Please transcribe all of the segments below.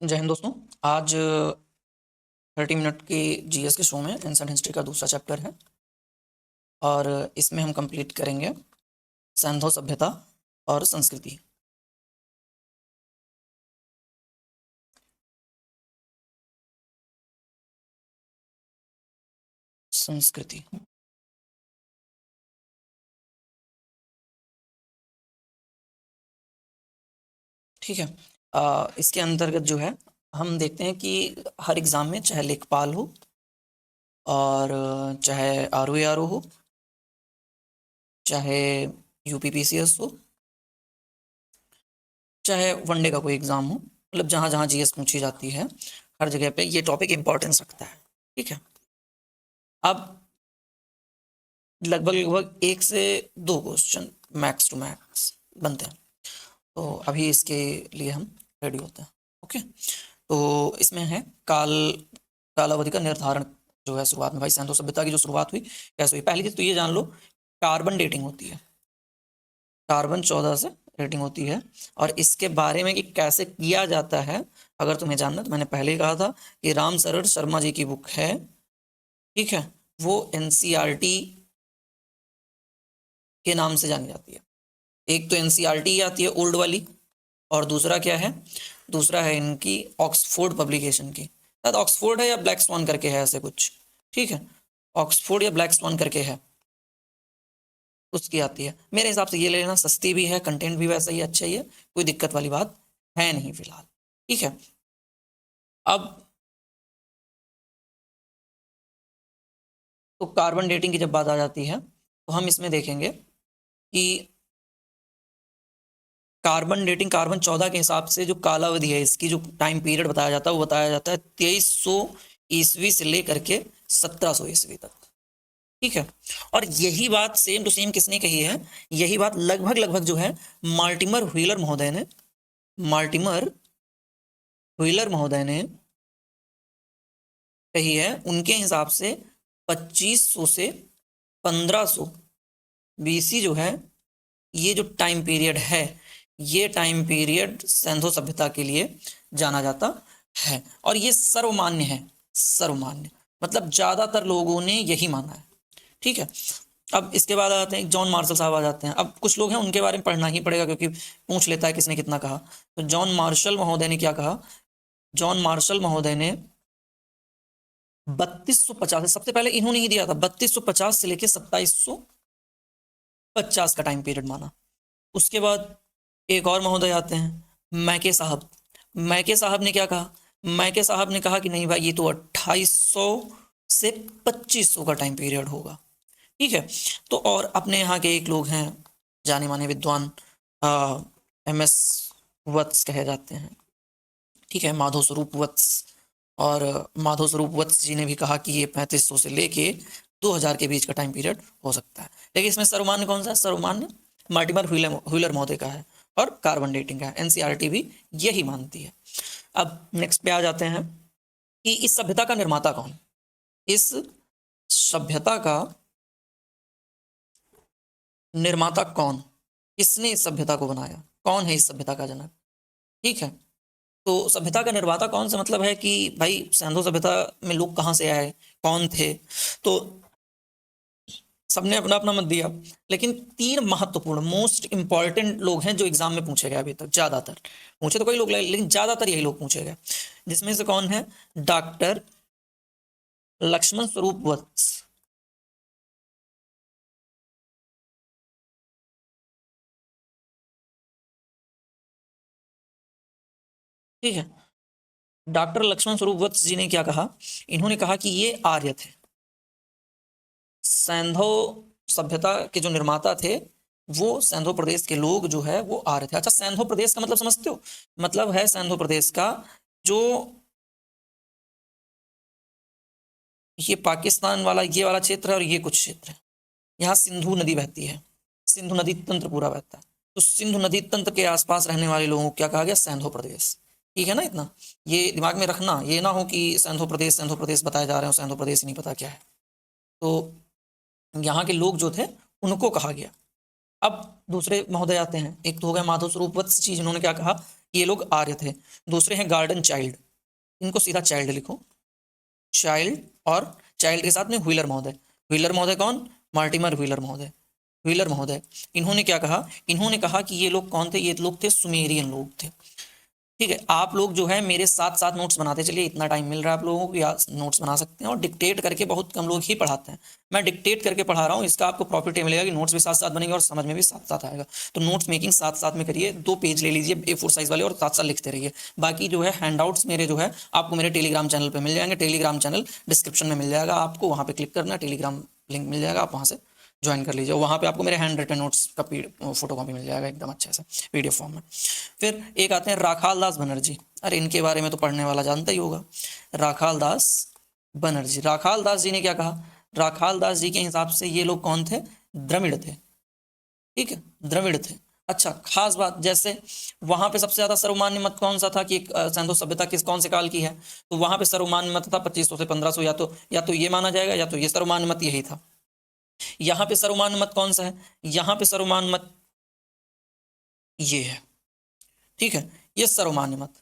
जय हिंद दोस्तों। आज 30 मिनट के जीएस के शो में एंशिएंट हिस्ट्री का दूसरा चैप्टर है और इसमें हम कंप्लीट करेंगे सैंधो सभ्यता और संस्कृति। संस्कृति ठीक है। इसके अंतर्गत जो है हम देखते हैं कि हर एग्ज़ाम में चाहे लेखपाल हो और चाहे आरओ हो, चाहे यूपीपीसीएस हो, चाहे वनडे का कोई एग्ज़ाम हो, मतलब जहाँ जहाँ जीएस पूछी जाती है हर जगह पे ये टॉपिक इम्पोर्टेंस रखता है। ठीक है। अब लगभग लगभग 1 से 2 क्वेश्चन मैक्स टू मैक्स बनते हैं, तो अभी इसके लिए हम रेडी होते हैं। ओके, तो इसमें है कालावधि का निर्धारण। जो है शुरुआत में भाई सैंधो सभ्यता की जो शुरुआत हुई कैसे हुई, पहली चीज तो ये जान लो कार्बन डेटिंग होती है, कार्बन 14 से डेटिंग होती है। और इसके बारे में कि कैसे किया जाता है अगर तुम्हें जानना, तो मैंने पहले ही कहा था कि राम शरण शर्मा जी की बुक है, ठीक है, वो एनसीईआरटी के नाम से जानी जाती है। एक तो एनसीईआरटी आती है ओल्ड वाली, और दूसरा क्या है, दूसरा है इनकी ऑक्सफोर्ड पब्लिकेशन की, शायद ऑक्सफोर्ड है या ब्लैक स्वान करके है ऐसे कुछ। ठीक है, ऑक्सफोर्ड या ब्लैक स्वान करके है, उसकी आती है। मेरे हिसाब से ये ले लेना, सस्ती भी है, कंटेंट भी वैसा ही अच्छा ही है, कोई दिक्कत वाली बात है नहीं फिलहाल। ठीक है। अब तो कार्बन डेटिंग की जब बात आ जाती है तो हम इसमें देखेंगे कि कार्बन डेटिंग कार्बन 14 के हिसाब से जो कालावधि है, इसकी जो टाइम पीरियड बताया जाता है वो बताया जाता है 2300 ईस्वी से लेकर के 1700 ईस्वी तक। ठीक है। और यही बात सेम टू सेम किसने कही है, यही बात लगभग लगभग जो है मार्टिमर व्हीलर महोदय ने, मार्टिमर व्हीलर महोदय ने कही है। उनके हिसाब से 2500 से 1500 बीसी जो है, ये जो टाइम पीरियड है, ये टाइम पीरियड सैंधो सभ्यता के लिए जाना जाता है। और ये सर्वमान्य है, सर्वमान्य मतलब ज्यादातर लोगों ने यही माना है। ठीक है। अब इसके बाद आते हैं जॉन मार्शल साहब आ जाते हैं। अब कुछ लोग हैं उनके बारे में पढ़ना ही पड़ेगा क्योंकि पूछ लेता है किसने कितना कहा। तो जॉन मार्शल महोदय ने क्या कहा, जॉन मार्शल महोदय ने 3250, सबसे पहले इन्होंने ही दिया था, 3250 से लेकर 2750 का टाइम पीरियड माना। उसके बाद एक और महोदय आते हैं मैके साहब। मैके साहब ने क्या कहा, मैके साहब ने कहा कि नहीं भाई, ये तो 2800 से 2500 का टाइम पीरियड होगा। ठीक है। तो और अपने यहाँ के एक लोग हैं जाने माने विद्वान, एमएस वत्स कहे जाते हैं। ठीक है, माधव स्वरूप वत्स। और माधव स्वरूप वत्स जी ने भी कहा कि ये 3500 से लेके 2000 के बीच का टाइम पीरियड हो सकता है। लेकिन इसमें सर्वमान्य कौन सा है, सर्वमान्य मार्टिमर व्हीलर महोदय का है और कार्बन डेटिंग का है। एनसीईआरटी भी यही मानती है। अब नेक्स्ट पे आ जाते हैं कि इस सभ्यता का निर्माता कौन, इस सभ्यता का निर्माता कौन, किसने इस सभ्यता को बनाया, कौन है इस सभ्यता का जनक। ठीक है। तो सभ्यता का निर्माता कौन से मतलब है कि भाई सैंधो सभ्यता में लोग कहाँ से आए, कौन थे। तो सबने अपना अपना मत दिया, लेकिन 3 महत्वपूर्ण मोस्ट इंपॉर्टेंट लोग हैं जो एग्जाम में पूछे गए अभी तक। ज्यादातर पूछे तो कई लोग लेकिन ज्यादातर यही लोग पूछे गए, जिसमें से कौन है, डॉक्टर लक्ष्मण स्वरूप वत्स। ठीक है। डॉक्टर लक्ष्मण स्वरूप वत्स जी ने क्या कहा, इन्होंने कहा कि ये आर्य थे, सैंधो सभ्यता के जो निर्माता थे वो सैंधो प्रदेश के लोग जो है वो आर्य थे। अच्छा, सैंधो प्रदेश का मतलब समझते हो, मतलब है सैंधो प्रदेश का जो ये पाकिस्तान वाला ये वाला क्षेत्र है और ये कुछ क्षेत्र है, यहाँ सिंधु नदी बहती है, सिंधु नदी तंत्र पूरा बहता है। तो सिंधु नदी तंत्र के आसपास रहने वाले लोगों को क्या कहा गया, सैंधो प्रदेश। ठीक है ना, इतना ये दिमाग में रखना, ये ना हो कि सैंधो प्रदेश बताए जा रहे हो, सैंधो प्रदेश ही नहीं पता क्या है। तो यहाँ के लोग जो थे उनको कहा गया। अब दूसरे महोदय आते हैं, एक तो हो गया माधव स्वरूप वत्स जी, जिन्होंने क्या कहा ये लोग आर्य थे। दूसरे हैं गार्डन चाइल्ड, इनको सीधा चाइल्ड लिखो, चाइल्ड, और चाइल्ड के साथ में व्हीलर महोदय। व्हीलर महोदय कौन? मार्टिमर व्हीलर महोदय। व्हीलर महोदय इन्होंने क्या कहा? इन्होंने कहा कि ये लोग कौन थे? ये लोग थे सुमेरियन लोग थे। ठीक है, आप लोग जो है मेरे साथ साथ नोट्स बनाते चलिए, इतना टाइम मिल रहा है आप लोगों को, या नोट्स बना सकते हैं। और डिक्टेट करके बहुत कम लोग ही पढ़ाते हैं, मैं डिक्टेट करके पढ़ा रहा हूँ, इसका आपको प्रॉफिट ये मिलेगा कि नोट्स भी साथ साथ बनेंगे और समझ में भी साथ साथ आएगा। तो नोट्स मेकिंग साथ साथ में करिए, 2 पेज ले लीजिए A4 साइज वाले और साथ साथ लिखते रहिए। बाकी जो है हैंडआउट्स मेरे जो है आपको मेरे टेलीग्राम चैनल पर मिल जाएंगे, टेलीग्राम चैनल डिस्क्रिप्शन में मिल जाएगा, आपको वहाँ पर क्लिक करना, टेलीग्राम लिंक मिल जाएगा, आप वहाँ से ज्वाइन कर लीजिए। वहाँ पे आपको मेरे हैंड रिटन नोट्स का फोटो कॉपी मिल जाएगा एकदम अच्छे से PDF फॉर्म में। फिर एक आते हैं राखाल दास बनर्जी। अरे इनके बारे में तो पढ़ने वाला जानता ही होगा, राखाल दास बनर्जी। राखाल दास जी ने क्या कहा? राखाल दास जी के हिसाब से ये लोग कौन थे? द्रविड़ थे। ठीक है, द्रविड़ थे। अच्छा, खास बात, जैसे वहां पे सबसे ज्यादा सर्वमान्य मत कौन सा था कि सैंधव सभ्यता किस कौन से काल की है? तो वहां पे सर्वमान्य मत था 2500 से 1500, या तो ये माना जाएगा या तो ये सर्वमान्य मत यही था। यहां पे सर्वमान्य मत कौन सा है? यहां पे सर्वमान्य मत ये है। ठीक है, ये सर्वमान्य मत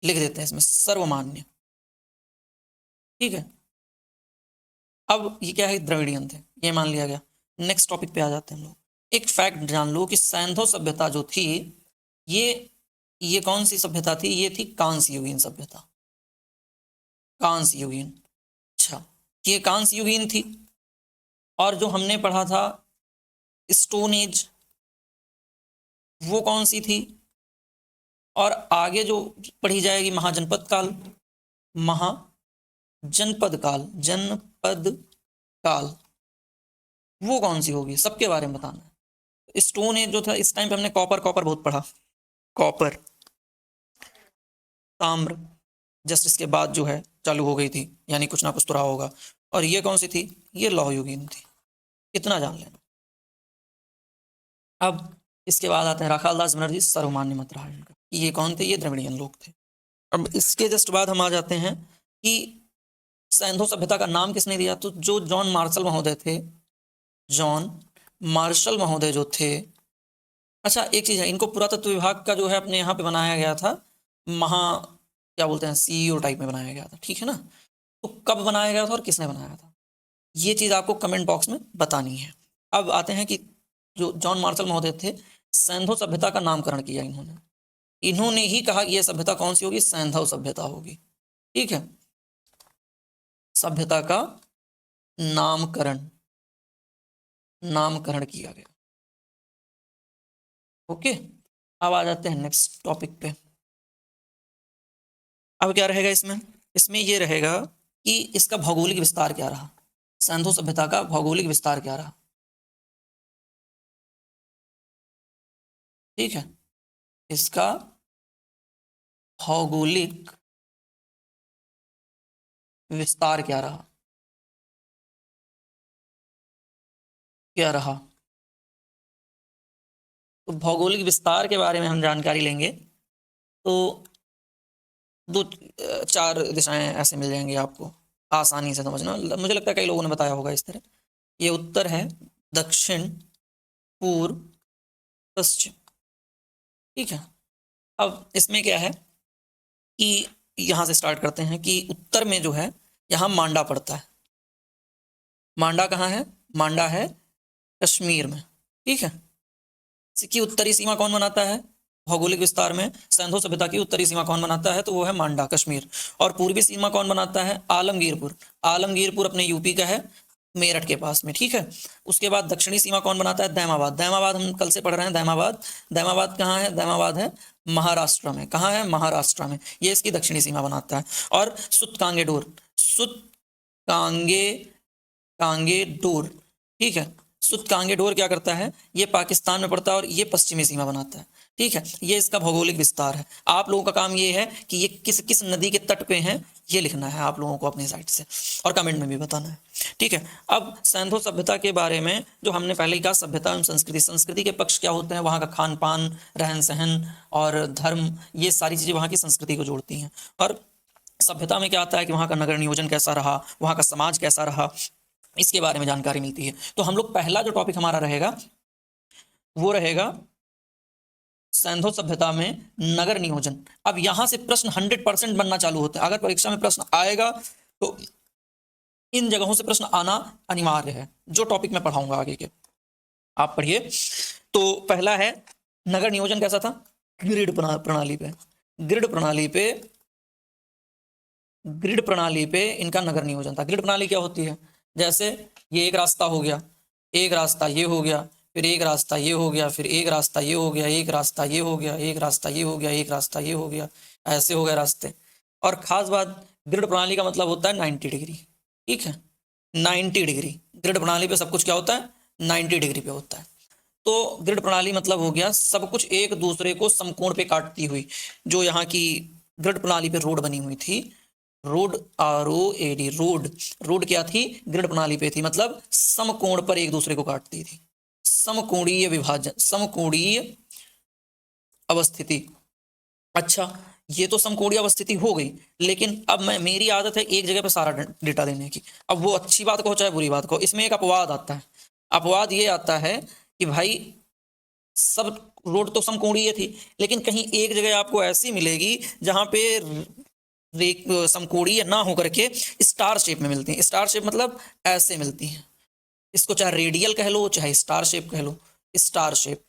लिख देते हैं इसमें, सर्वमान्य। ठीक है, अब ये क्या है? द्रविड़ियन थे, ये मान लिया गया। नेक्स्ट टॉपिक पे आ जाते हैं हम लोग। एक फैक्ट जान लो कि सैंधव सभ्यता जो थी, ये ये कौन सी सभ्यता थी? ये थी कांस्य युगीन सभ्यता, कांस्य युगीन। अच्छा, ये कांस्य युगीन थी। और जो हमने पढ़ा था स्टोन एज, वो कौन सी थी? और आगे जो पढ़ी जाएगी महाजनपद काल, महाजनपद काल, जनपद काल, वो कौन सी होगी? सबके बारे में बताना है। स्टोन एज जो था, इस टाइम पे हमने कॉपर बहुत पढ़ा, कॉपर, ताम्र जस्ट इसके बाद जो है चालू हो गई थी, यानी कुछ ना कुछ तो रहा होगा। और ये कौन सी थी? ये लौह युगीन थी, इतना जान लेना। अब इसके बाद आते हैं राखाल दास बनर्जी, सर्वमान्य मत रहा इनका। ये कौन थे? ये द्रविड़ियन लोग थे। अब इसके जस्ट बाद हम आ जाते हैं कि सैंधव सभ्यता का नाम किसने दिया? तो जो जॉन मार्शल महोदय थे, जॉन मार्शल महोदय जो थे। अच्छा, एक चीज है, इनको पुरातत्व विभाग का जो है अपने यहाँ पे बनाया गया था, क्या बोलते हैं, CEO टाइप में बनाया गया था। ठीक है ना? तो कब बनाया गया था और किसने बनाया था, ये चीज आपको कमेंट बॉक्स में बतानी है। अब आते हैं कि जो जॉन मार्शल महोदय थे, सैंधव सभ्यता का नामकरण किया इन्होंने। इन्होंने ही कहा कि यह सभ्यता कौन सी होगी? सैंधव सभ्यता होगी। ठीक है, सभ्यता का नामकरण किया गया। ओके, अब आ जाते हैं नेक्स्ट टॉपिक पे। अब क्या रहेगा इसमें? इसमें ये रहेगा कि इसका भौगोलिक विस्तार क्या रहा, सैंधव सभ्यता का भौगोलिक विस्तार क्या रहा। ठीक है, इसका भौगोलिक विस्तार क्या रहा, क्या रहा? तो भौगोलिक विस्तार के बारे में हम जानकारी लेंगे तो 2-4 दिशाएं ऐसे मिल जाएंगी आपको, आसानी से समझना। मुझे लगता है कई लोगों ने बताया होगा इस तरह। ये उत्तर है, दक्षिण, पूर्व, पश्चिम। ठीक है, अब इसमें क्या है कि यहां से स्टार्ट करते हैं कि उत्तर में जो है यहाँ मांडा पड़ता है। मांडा कहाँ है? मांडा है कश्मीर में। ठीक है, इसकी उत्तरी सीमा कौन बनाता है? भौगोलिक विस्तार में सैंधव सभ्यता की उत्तरी सीमा कौन बनाता है? तो वो है मांडा, कश्मीर। और पूर्वी सीमा कौन बनाता है? आलमगीरपुर। आलमगीरपुर अपने यूपी का है, मेरठ के पास में। ठीक है, उसके बाद दक्षिणी सीमा कौन बनाता है? दैमाबाद। दैमाबाद हम कल से पढ़ रहे हैं, दैमाबाद। दैमाबाद कहाँ है? दैमाबाद है महाराष्ट्र में। कहाँ है? महाराष्ट्र में। ये इसकी दक्षिणी सीमा बनाता है। और सुतकांगेडोर, कांगेडोर। ठीक है, सुतकांगेडोर क्या करता है? ये पाकिस्तान में पड़ता है और ये पश्चिमी सीमा बनाता है। ठीक है, ये इसका भौगोलिक विस्तार है। आप लोगों का काम ये है कि ये किस किस नदी के तट पे हैं, ये लिखना है आप लोगों को अपनी साइड से, और कमेंट में भी बताना है। ठीक है, अब सैंधव सभ्यता के बारे में जो हमने पहले ही कहा, सभ्यता एवं संस्कृति। संस्कृति के पक्ष क्या होते हैं? वहाँ का खान पान, रहन सहन और धर्म, ये सारी चीजें वहाँ की संस्कृति को जोड़ती हैं। और सभ्यता में क्या आता है कि वहाँ का नगर नियोजन कैसा रहा, वहाँ का समाज कैसा रहा, इसके बारे में जानकारी मिलती है। तो हम लोग पहला जो टॉपिक हमारा रहेगा वो रहेगा सैंधव सभ्यता में नगर नियोजन। अब यहां से प्रश्न 100% बनना चालू होता है। अगर परीक्षा में प्रश्न आएगा तो इन जगहों से प्रश्न आना अनिवार्य है, जो टॉपिक मैं पढ़ाऊंगा आगे के, आप पढ़िए। तो पहला है नगर नियोजन कैसा था, ग्रिड प्रणाली पे, ग्रिड प्रणाली पे, ग्रिड प्रणाली पे इनका नगर नियोजन था। ग्रिड प्रणाली क्या होती है, जैसे ये एक रास्ता हो गया, एक रास्ता ये हो गया, फिर एक रास्ता ये हो गया, फिर एक रास्ता ये हो गया, एक रास्ता ये हो गया, एक रास्ता ये हो गया, एक रास्ता ये हो गया, ऐसे हो गए रास्ते। और खास बात, ग्रिड प्रणाली का मतलब होता है 90 डिग्री, ठीक है, 90 डिग्री। ग्रिड प्रणाली पे सब कुछ क्या होता है, 90 डिग्री पे होता है। तो ग्रिड प्रणाली मतलब हो गया सब कुछ एक दूसरे को समकोण पे काटती हुई। जो यहाँ की ग्रिड प्रणाली पे रोड बनी हुई थी, रोड, ROAD, रोड, रोड क्या थी, ग्रिड प्रणाली पे थी, मतलब समकोण पर एक दूसरे को काटती थी। समकोणीय विभाजन, समकोणीय अवस्थिति। अच्छा, ये तो समकोणीय अवस्थिति हो गई, लेकिन अब मेरी आदत है एक जगह पे सारा डेटा देने की। अब वो अच्छी बात को चाहे बुरी बात को, इसमें एक अपवाद आता है। अपवाद ये आता है कि भाई सब रोड तो समकोणीय थी, लेकिन कहीं एक जगह आपको ऐसी मिलेगी जहां पे समकोणीय ना होकर के स्टार शेप में मिलती हैं। स्टार शेप मतलब ऐसे मिलती हैं। इसको चाहे रेडियल कह लो, चाहे स्टार शेप कह लो। स्टार शेप,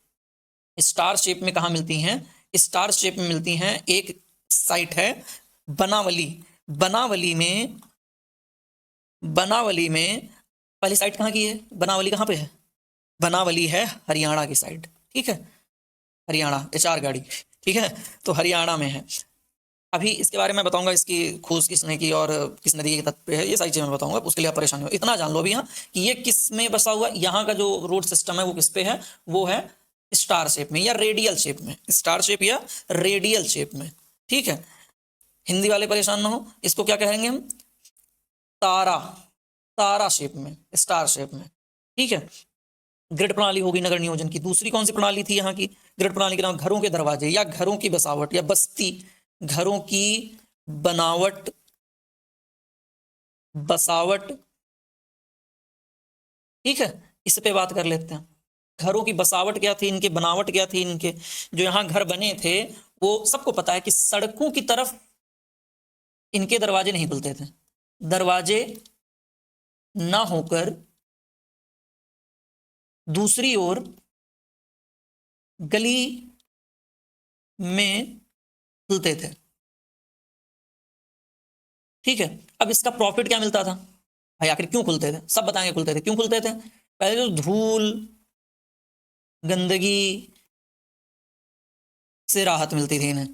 स्टार शेप में कहाँ मिलती हैं, स्टार शेप में मिलती हैं। एक साइट है बनावली, बनावली में, बनावली में पहली साइट कहाँ की है, बनावली कहाँ पे है, बनावली है हरियाणा की साइड, ठीक है, हरियाणा, HR गाड़ी, ठीक है, तो हरियाणा में है। अभी इसके बारे में बताऊंगा, इसकी खोज किसने की और किस नदी के तट पे है, ये सारी चीजें मैं बताऊंगा, उसके लिए आप परेशानी हो। इतना जान लो अभी यहाँ कि ये किस में बसा हुआ, यहाँ का जो रोड सिस्टम है वो किस पे है, वो है स्टार शेप में या रेडियल शेप में, स्टार शेप या रेडियल शेप में, ठीक है। हिंदी वाले परेशान ना हो, इसको क्या कहेंगे हम, तारा, तारा शेप में, स्टार शेप में, ठीक है। ग्रिड प्रणाली होगी नगर नियोजन की। दूसरी कौन सी प्रणाली थी यहाँ की ग्रिड प्रणाली के नाम, घरों के दरवाजे या घरों की बसावट या बस्ती, घरों की बनावट, बसावट, ठीक है। इस पे बात कर लेते हैं। घरों की बसावट क्या थी इनके, बनावट क्या थी इनके। जो यहाँ घर बने थे वो सबको पता है कि सड़कों की तरफ इनके दरवाजे नहीं खुलते थे। दरवाजे ना होकर दूसरी ओर गली में खुलते थे, ठीक है। अब इसका प्रॉफिट क्या मिलता था भाई, आखिर क्यों खुलते थे, सब बताएंगे खुलते थे, क्यों खुलते थे। पहले तो धूल गंदगी से राहत मिलती थी इन्हें,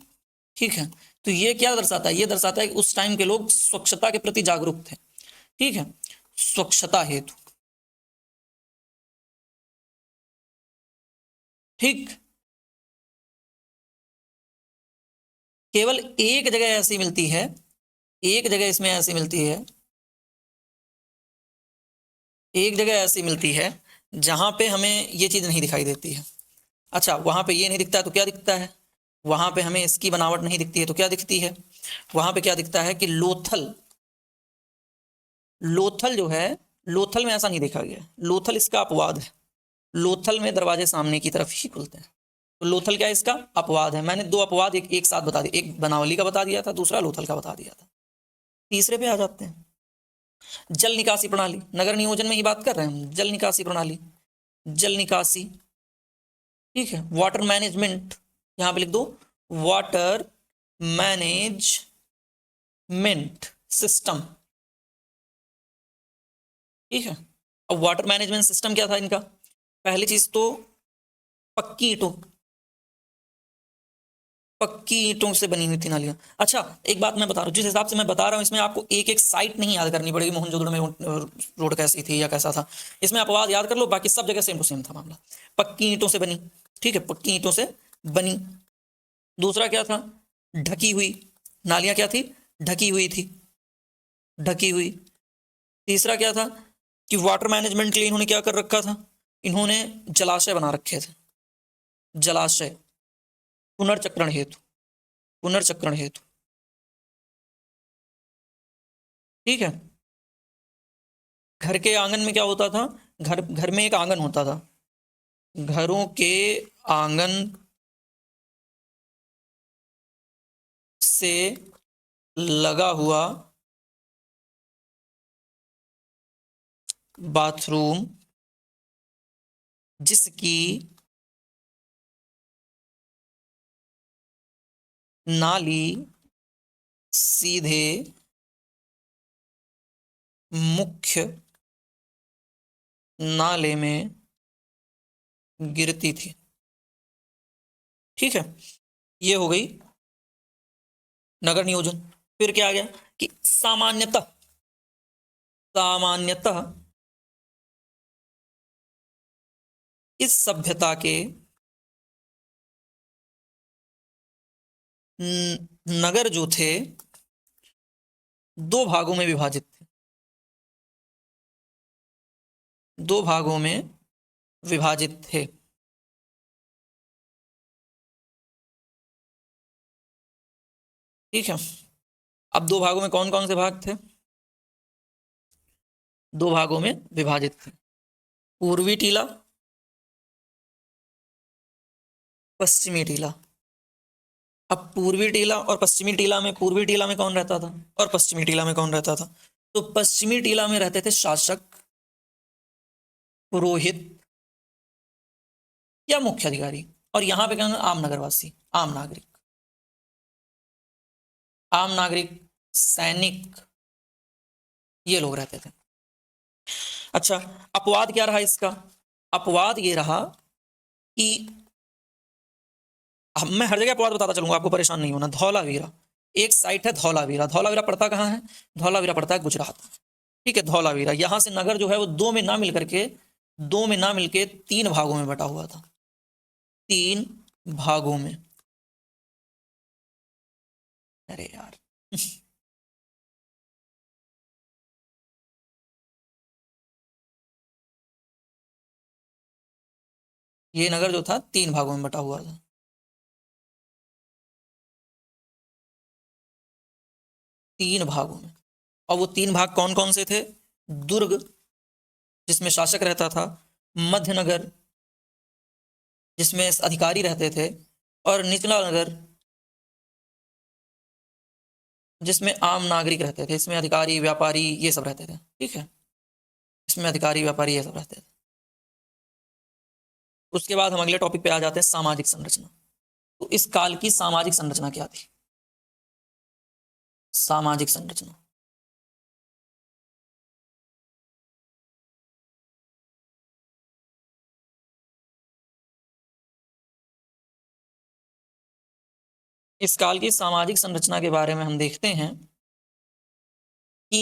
ठीक है। तो ये क्या दर्शाता है, ये दर्शाता है कि उस टाइम के लोग स्वच्छता के प्रति जागरूक थे, ठीक है, स्वच्छता हेतु, ठीक। केवल एक जगह ऐसी मिलती है, एक जगह इसमें ऐसी मिलती है, एक जगह ऐसी मिलती है जहां पे हमें ये चीज नहीं दिखाई देती है। अच्छा, वहां पे ये नहीं दिखता है तो क्या दिखता है, वहां पे हमें इसकी बनावट नहीं दिखती है तो क्या दिखती है, वहां पे क्या दिखता है कि लोथल, लोथल जो है, लोथल में ऐसा नहीं देखा गया, लोथल इसका अपवाद है। लोथल में दरवाजे सामने की तरफ ही खुलते हैं, तो लोथल क्या है, इसका अपवाद है। मैंने दो अपवाद एक साथ बता दिए, एक बनावली का बता दिया था, दूसरा लोथल का बता दिया था। तीसरे पे आ जाते हैं, जल निकासी प्रणाली। नगर नियोजन में ही बात कर रहे हैं हम, जल निकासी प्रणाली, जल निकासी, ठीक है। वाटर मैनेजमेंट, यहां पे लिख दो वाटर मैनेजमेंट सिस्टम, ठीक है। अब वाटर मैनेजमेंट सिस्टम क्या था इनका, पहली चीज तो पक्की ईंटों, पक्की ईंटों से बनी हुई थी नालियां। अच्छा, एक बात मैं बता रहा हूँ, जिस हिसाब से मैं बता रहा हूँ इसमें आपको एक एक साइट नहीं याद करनी पड़ेगी, मोहनजोदड़ो में रोड कैसी थी या कैसा था। इसमें अपवाद याद कर लो, बाकी सब जगह सेम टू सेम था मामला। पक्की ईंटों से बनी, ठीक है, पक्की ईंटों से बनी। दूसरा क्या था, ढकी हुई, नालियां क्या थी, ढकी हुई थी, ढकी हुई। तीसरा क्या था कि वाटर मैनेजमेंट के लिए इन्होंने क्या कर रखा था, इन्होंने जलाशय बना रखे थे, जलाशय, पुनर्चक्रण हेतु, पुनर्चक्रण हेतु, ठीक है। घर के आंगन में क्या होता था, घर घर में एक आंगन होता था, घरों के आंगन से लगा हुआ बाथरूम जिसकी नाली सीधे मुख्य नाले में गिरती थी। ठीक है, ये हो गई नगर नियोजन। फिर क्या आ गया कि सामान्यतः इस सभ्यता के नगर जो थे दो भागों में विभाजित थे, दो भागों में विभाजित थे। ठीक है, अब दो भागों में कौन कौन से भाग थे? दो भागों में विभाजित थे, पूर्वी टीला, पश्चिमी टीला। अब पूर्वी टीला और पश्चिमी टीला में, पूर्वी टीला में कौन रहता था और पश्चिमी टीला में कौन रहता था? तो पश्चिमी टीला में रहते थे शासक, पुरोहित या मुख्य अधिकारी, और यहां पे क्या, आम नगरवासी, आम नागरिक, आम नागरिक, सैनिक, ये लोग रहते थे। अच्छा, अपवाद क्या रहा इसका? अपवाद ये रहा कि मैं हर जगह अपवाद बताता चलूंगा, आपको परेशान नहीं होना। धौलावीरा एक साइट है, धौलावीरा। धौलावीरा पड़ता कहाँ है? धौलावीरा पड़ता है गुजरात। ठीक है, धौलावीरा, यहां से नगर जो है वो दो में ना मिलके 3 भागों में बटा हुआ था, 3 भागों में। अरे यार ये नगर जो था 3 भागों में बटा हुआ था। 3 भागों में। और वो 3 भाग कौन कौन से थे? दुर्ग, जिसमें शासक रहता था, मध्यनगर, जिसमें अधिकारी रहते थे, और निचला नगर, जिसमें आम नागरिक रहते थे। इसमें अधिकारी, व्यापारी, ये सब रहते थे। ठीक है, इसमें अधिकारी, व्यापारी, ये सब रहते थे। उसके बाद हम अगले टॉपिक पे आ जाते हैं, सामाजिक संरचना। तो इस काल की सामाजिक संरचना क्या थी? सामाजिक संरचना, इस काल की सामाजिक संरचना के बारे में हम देखते हैं कि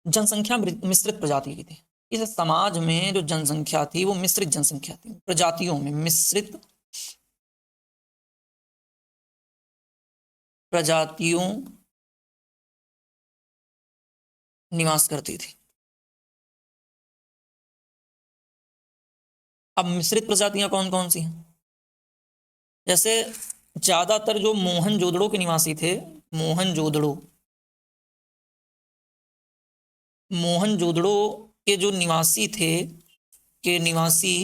जनसंख्या मिश्रित प्रजाति की थी। इस समाज में जो जनसंख्या थी वो मिश्रित जनसंख्या थी, प्रजातियों में मिश्रित प्रजातियों निवास करती थी। अब मिश्रित प्रजातियां कौन कौन सी हैं? जैसे ज्यादातर जो मोहनजोदड़ो के निवासी थे, मोहनजोदड़ो, मोहनजोदड़ो के जो निवासी थे, के निवासी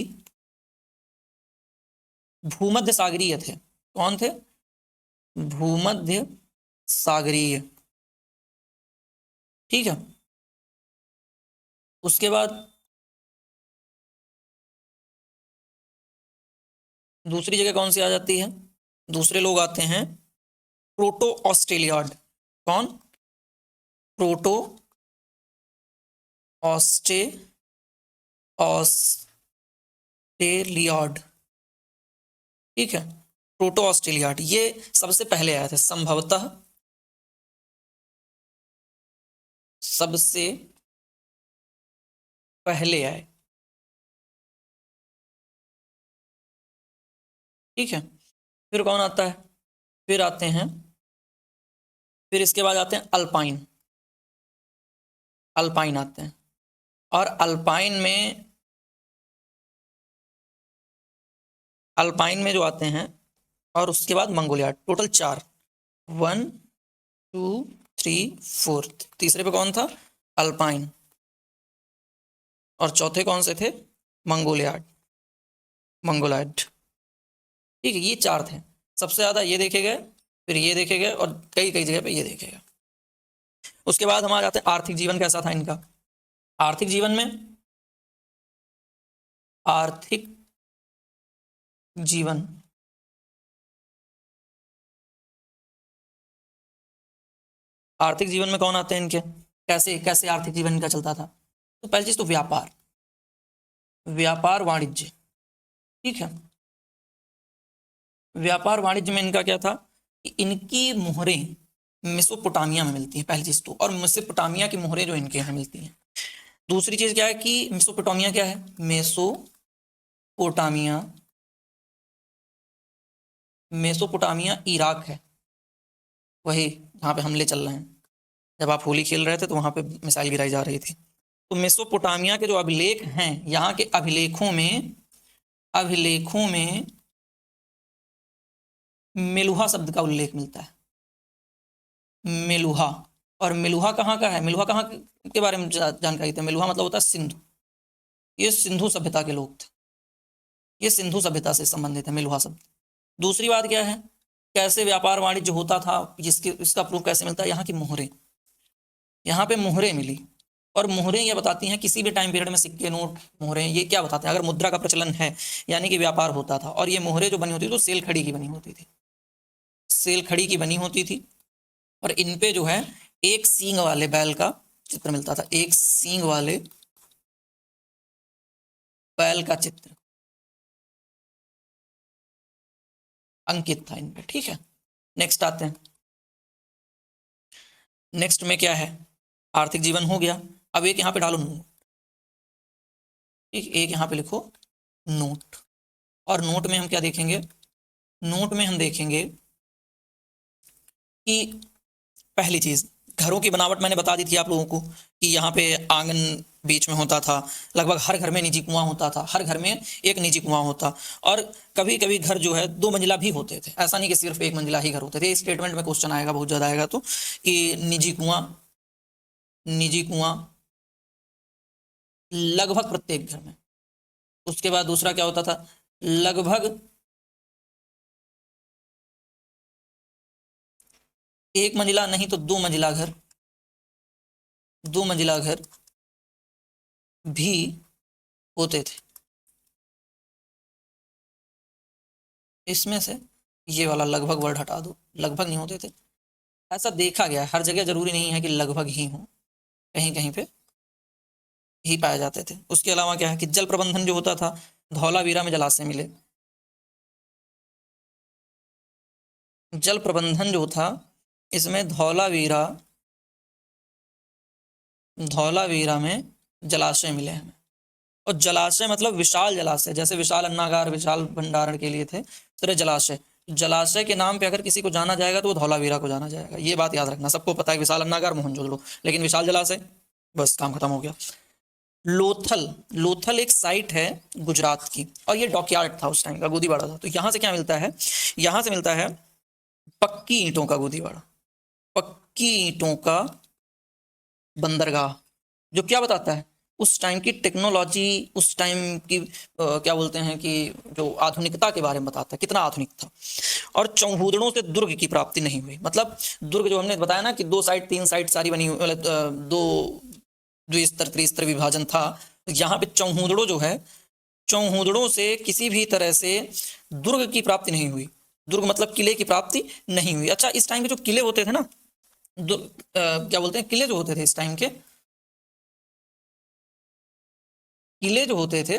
भूमध्य सागरीय थे। कौन थे? भूमध्य सागरीय। ठीक है, उसके बाद दूसरी जगह कौन सी आ जाती है? दूसरे लोग आते हैं प्रोटो ऑस्ट्रेलियाड। कौन? प्रोटो ऑस्ट्रेलियाड। ठीक है, प्रोटो ऑस्ट्रेलियाड ये सबसे पहले आया था, संभवतः सबसे पहले आए। ठीक है, फिर कौन आता है? फिर आते हैं, फिर इसके बाद आते हैं अल्पाइन। अल्पाइन आते हैं, और अल्पाइन में जो आते हैं, और उसके बाद मंगोलियाड। टोटल 4, 1 2 3 4। तीसरे पे कौन था? अल्पाइन। और चौथे कौन से थे? मंगोलियाड, मंगोलाइड। ठीक है, ये 4 थे। सबसे ज्यादा ये देखे गए फिर ये देखेगा और कई कई जगह पे ये देखेगा। उसके बाद हम आ जाते हैं आर्थिक जीवन कैसा था इनका। आर्थिक जीवन में आर्थिक जीवन आर्थिक जीवन में कौन आते हैं इनके, कैसे कैसे आर्थिक जीवन इनका चलता था। तो पहली चीज तो व्यापार, व्यापार वाणिज्य, ठीक है। व्यापार वाणिज्य में इनका क्या था कि इनकी मोहरें मेसोपोटामिया में मिलती हैं, पहली चीज तो, और मेसोपोटामिया की मोहरें जो इनके यहाँ मिलती हैं। दूसरी चीज क्या है कि मेसोपोटामिया क्या है, मेसोपोटामिया, मेसोपोटामिया इराक है, वही जहाँ पे हमले चल रहे हैं। जब आप होली खेल रहे थे तो वहां पे मिसाइल गिराई जा रही थी। तो मेसोपोटामिया के जो अभिलेख हैं, यहाँ के अभिलेखों में मेलुहा शब्द का उल्लेख मिलता है, मेलुहा। और मेलुहा कहाँ का है, मेलुहा कहाँ के बारे में जानकारी थी। मेलुहा मतलब होता है सिंधु, ये सिंधु सभ्यता के लोग थे, ये सिंधु सभ्यता से संबंधित है मेलुहा शब्द। दूसरी बात क्या है, कैसे व्यापार वाणिज्य होता था, जिसके इसका प्रूफ कैसे मिलता है, यहाँ की मोहरें, यहाँ पे मोहरें मिली। और मोहरें ये बताती हैं किसी भी टाइम पीरियड में सिक्के नोट मोहरें ये क्या बताते हैं, अगर मुद्रा का प्रचलन है यानी कि व्यापार होता था। और ये मोहरें जो बनी होती थी तो सेल खड़ी की बनी होती थी, सेल खड़ी की बनी होती थी। और इन पे जो है एक सींग वाले बैल का चित्र मिलता था, एक सींग वाले बैल का चित्र अंकित था इन पे, ठीक है। नेक्स्ट आते हैं, नेक्स्ट में क्या है, आर्थिक जीवन हो गया। अब एक यहाँ पे डालो नोट, ठीक, एक यहाँ पे लिखो नोट। और नोट में हम क्या देखेंगे, नोट में हम देखेंगे कि पहली चीज घरों की बनावट मैंने बता दी थी आप लोगों को कि यहाँ पे आंगन बीच में होता था, लगभग हर घर में निजी कुआं होता था, हर घर में एक निजी कुआं होता। और कभी कभी घर जो है 2 मंजिला भी होते थे, ऐसा नहीं कि सिर्फ 1 मंजिला ही घर होते थे। स्टेटमेंट में क्वेश्चन आएगा बहुत ज्यादा आएगा तो, कि निजी कुआं, निजी कुआं लगभग प्रत्येक घर में। उसके बाद दूसरा क्या होता था, लगभग 1 मंजिला नहीं तो 2 मंजिला घर, 2 मंजिला घर भी होते थे। इसमें से ये वाला लगभग वर्ड हटा दो, लगभग नहीं होते थे, ऐसा देखा गया है। हर जगह जरूरी नहीं है कि लगभग ही हो, कहीं कहीं पे ही पाए जाते थे। उसके अलावा क्या है कि जल प्रबंधन जो होता था, धौलावीरा में जलाशय मिले, जल प्रबंधन जो था इसमें धौलावीरा, धौलावीरा में जलाशय मिले हमें। और जलाशय मतलब विशाल जलाशय, जैसे विशाल अन्नागार विशाल भंडारण के लिए थे, तरह जलाशय, जलाशय के नाम पे अगर किसी को जाना जाएगा तो वो धौलावीरा को जाना जाएगा। ये बात याद रखना, सबको पता है विशाल अन्नागार मोहनजोदड़ो, लेकिन विशाल जलाशय, बस काम खत्म हो गया। लोथल, लोथल एक साइट है गुजरात की, और ये डॉकयार्ड था उस टाइम का, गोदीबाड़ा था। तो यहाँ से क्या मिलता है, यहाँ से मिलता है पक्की ईंटों का गोदीबाड़ा, पक्की ईंटों का बंदरगाह, जो क्या बताता है उस टाइम की टेक्नोलॉजी, उस टाइम की क्या बोलते हैं कि जो आधुनिकता के बारे में बताता है, कितना आधुनिक था। और चौहूदड़ों से दुर्ग की प्राप्ति नहीं हुई, मतलब दुर्ग जो हमने बताया ना कि 2 साइड 3 साइड सारी बनी हुई, मतलब दो द्विस्तर त्रिस्तर विभाजन था। यहाँ पे चौहूदड़ों जो है, चौहूदड़ों से किसी भी तरह से दुर्ग की प्राप्ति नहीं हुई, दुर्ग मतलब किले की प्राप्ति नहीं हुई। अच्छा, इस टाइम के जो किले होते थे ना, क्या बोलते हैं, किले जो होते थे इस टाइम के, किले जो होते थे,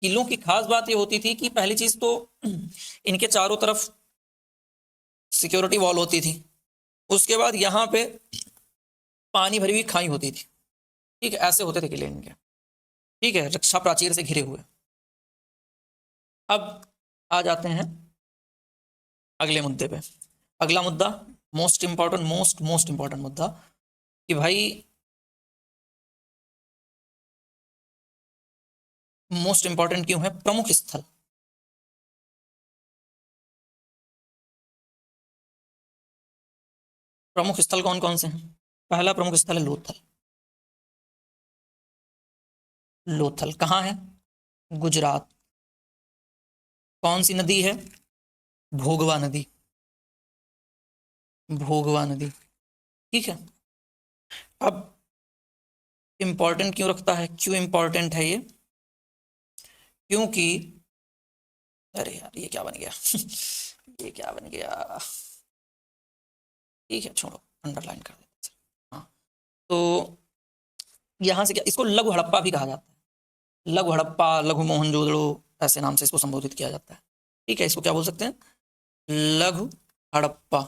किलों की खास बात ये होती थी कि पहली चीज तो इनके चारों तरफ सिक्योरिटी वॉल होती थी। उसके बाद यहाँ पे पानी भरी हुई खाई होती थी, ठीक है, ऐसे होते थे किले इनके, ठीक है, रक्षा प्राचीर से घिरे हुए। अब आ जाते हैं अगले मुद्दे पे। अगला मुद्दा मोस्ट इंपॉर्टेंट, मोस्ट इंपॉर्टेंट मुद्दा, कि भाई मोस्ट इंपॉर्टेंट क्यों है, प्रमुख स्थल। प्रमुख स्थल कौन कौन से हैं, पहला प्रमुख स्थल है लोथल। लोथल कहाँ है, गुजरात। कौन सी नदी है, भोगवा नदी, भोगवा नदी। ठीक है, अब इंपॉर्टेंट क्यों रखता है, क्यों इंपॉर्टेंट है ये, क्योंकि अरे यार ये क्या बन गया ये क्या बन गया, ठीक है छोड़ो, अंडरलाइन कर देते हैं। हाँ, तो यहाँ से क्या, इसको लघु हड़प्पा भी कहा जाता है, लघु हड़प्पा, लघु मोहनजोदड़ो, ऐसे नाम से इसको संबोधित किया जाता है। ठीक है, इसको क्या बोल सकते हैं, लघु हड़प्पा।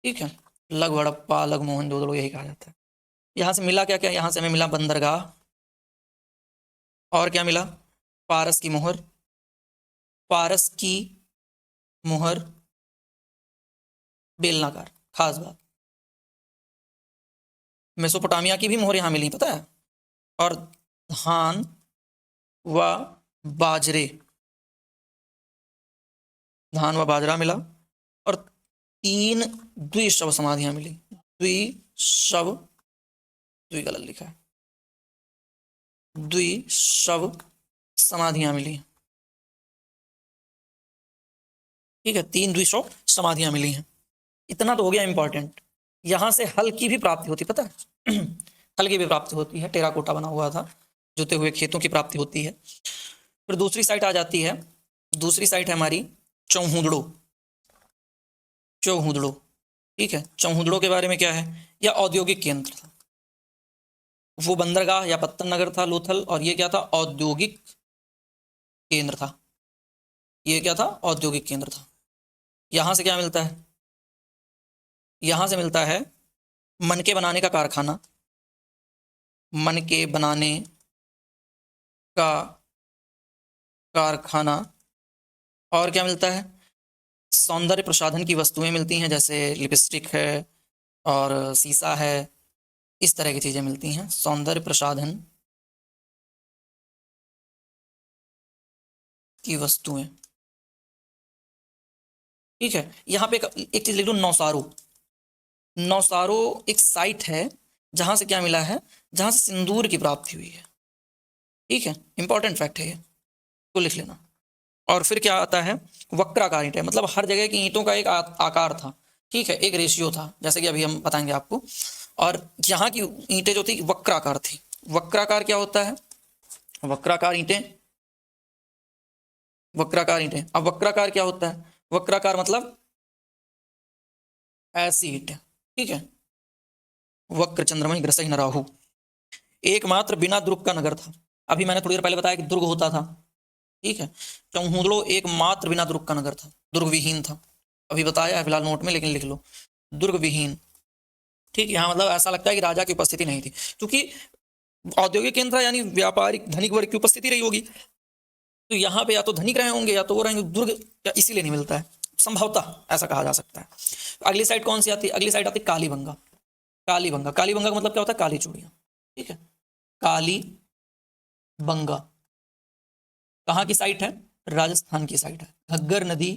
ठीक है, लघु हड़प्पा, लघु मोहनजोदड़ो, यही कहा जाता है। यहाँ से मिला क्या क्या, यहाँ से हमें मिला बंदरगाह, और क्या मिला, पारस की मोहर, पारस की मोहर, बेलनाकार। खास बात, मेसोपोटामिया की भी मोहर यहाँ मिली, पता है, और धान व बाजरे, धान व बाजरा मिला, और 3 द्विशव समाधियां मिली, द्विशव, द्वि गलत लिखा है, द्विशव समाधियां मिली। ठीक है, 3 द्विशव समाधियां मिली हैं। इतना तो हो गया इंपॉर्टेंट। यहां से हल की भी प्राप्ति होती, पता है हल की भी प्राप्ति होती है, टेराकोटा बना हुआ था, जुते हुए खेतों की प्राप्ति होती है। फिर दूसरी साइट आ जाती है, दूसरी साइट है हमारी चौहूदड़ो, चौहूदड़ो। ठीक है, चौहूदड़ो के बारे में क्या है, यह औद्योगिक केंद्र था, वो बंदरगाह या पत्तन नगर था लोथल, और ये क्या था, औद्योगिक केंद्र था, ये क्या था, औद्योगिक केंद्र था। यहां से क्या मिलता है, यहां से मिलता है मनके बनाने का कारखाना, मनके बनाने का कारखाना, और क्या मिलता है, सौंदर्य प्रसाधन की वस्तुएं मिलती हैं, जैसे लिपस्टिक है और शीशा है, इस तरह की चीजें मिलती हैं, सौंदर्य प्रसाधन की वस्तुएं। ठीक है, यहाँ पे एक चीज लिख लो, नौसारो, नौसारो एक साइट है जहां से क्या मिला है, जहां से सिंदूर की प्राप्ति हुई है। ठीक है, इंपॉर्टेंट फैक्ट है ये, तो लिख लेना। और फिर क्या आता है, वक्राकार ईंटें, मतलब हर जगह की ईंटों का एक आकार था। ठीक है, एक रेशियो था, जैसे कि अभी हम बताएंगे आपको। और यहाँ की ईंटें जो थी वक्राकार थी। वक्राकार क्या होता है, वक्राकार ईंटें, वक्राकार ईंटें। अब वक्राकार क्या होता है, वक्राकार मतलब ऐसी ईंटें। ठीक है, वक्र चंद्रमणि ग्रसई न राहु, एकमात्र बिना दुर्ग का नगर था। अभी मैंने थोड़ी देर पहले बताया कि दुर्ग होता था। ठीक है, चौहूदड़ो एकमात्र बिना दुर्ग का नगर था, दुर्ग विहीन था, अभी बताया है फिलहाल नोट में, लेकिन लिख लो, दुर्ग विहीन। ठीक, यहाँ मतलब ऐसा लगता है कि राजा की उपस्थिति नहीं थी, क्योंकि औद्योगिक केंद्र था, यानी व्यापारिक धनिक वर्ग की उपस्थिति रही होगी, तो यहाँ पे या तो धनिक रहे होंगे या तो वो रहेंगे, दुर्ग इसीलिए नहीं मिलता है, संभवतः ऐसा कहा जा सकता है। अगली साइड कौन सी आती है, अगली साइड आती है कालीबंगा। कालीबंगा, कालीबंगा का मतलब क्या होता है, काली चूड़ियां। ठीक है, काली बंगा कहाँ की साइट है, राजस्थान की साइट है, घग्गर नदी,